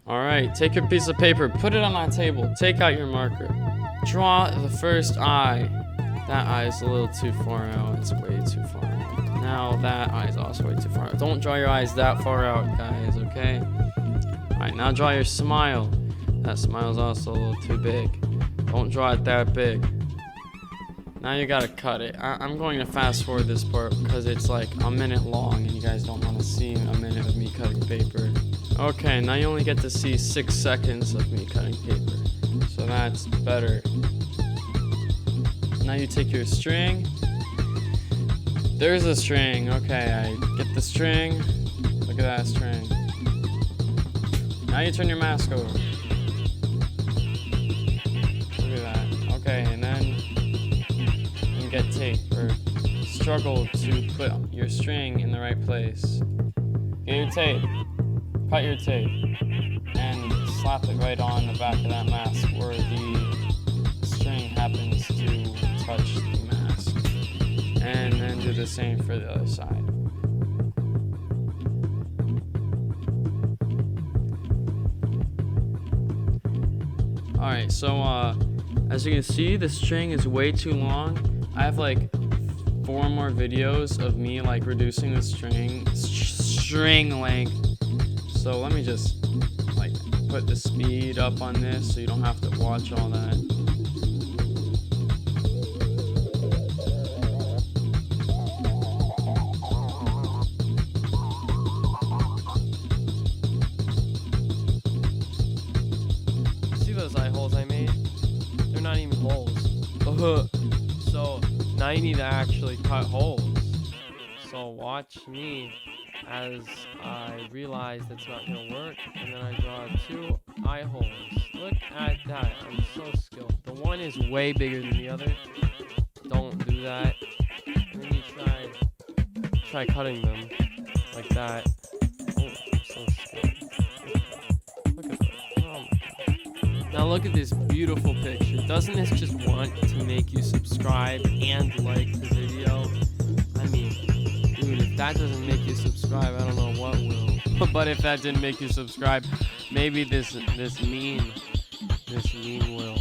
Alright, take your piece of paper, put it on that table, take out your marker. Draw the first eye. That eye is a little too far out. It's way too far out. Now that eye is also way too far out. Don't draw your eyes that far out, guys, okay? Alright, now draw your smile. That smile is also a little too big. Don't draw it that big. Now you gotta cut it. I'm going to fast forward this part because it's like a minute long and you guys don't want to see a minute of me cutting paper. Okay, now you only get to see 6 seconds of me cutting paper. So that's better. Now you take your string. There's a string. Okay, I get the string. Look at that string. Now you turn your mask over. Look at that. Okay, and then you get tape or struggle to put your string in the right place. Get your tape. Cut your tape and slap it right on the back of that mask where the string happens to touch the mask. And then do the same for the other side. Alright, so as you can see, the string is way too long. I have like 4 more videos of me like reducing the string length. So let me just like put the speed up on this so you don't have to watch all that. See those eye holes I made? They're not even holes. So now you need to actually cut holes. So watch me as I realize that's not gonna work, and then I draw 2 eye holes. Look at that, I'm so skilled. The one is way bigger than the other. Don't do that. And then you try cutting them like that. Oh, I'm so skilled. Look at that. Oh my God. Now look at this beautiful picture. Doesn't this just want to make you subscribe and like the video? I mean, dude, if that doesn't make you subscribe, I don't know what will. But if that didn't make you subscribe, maybe this meme will.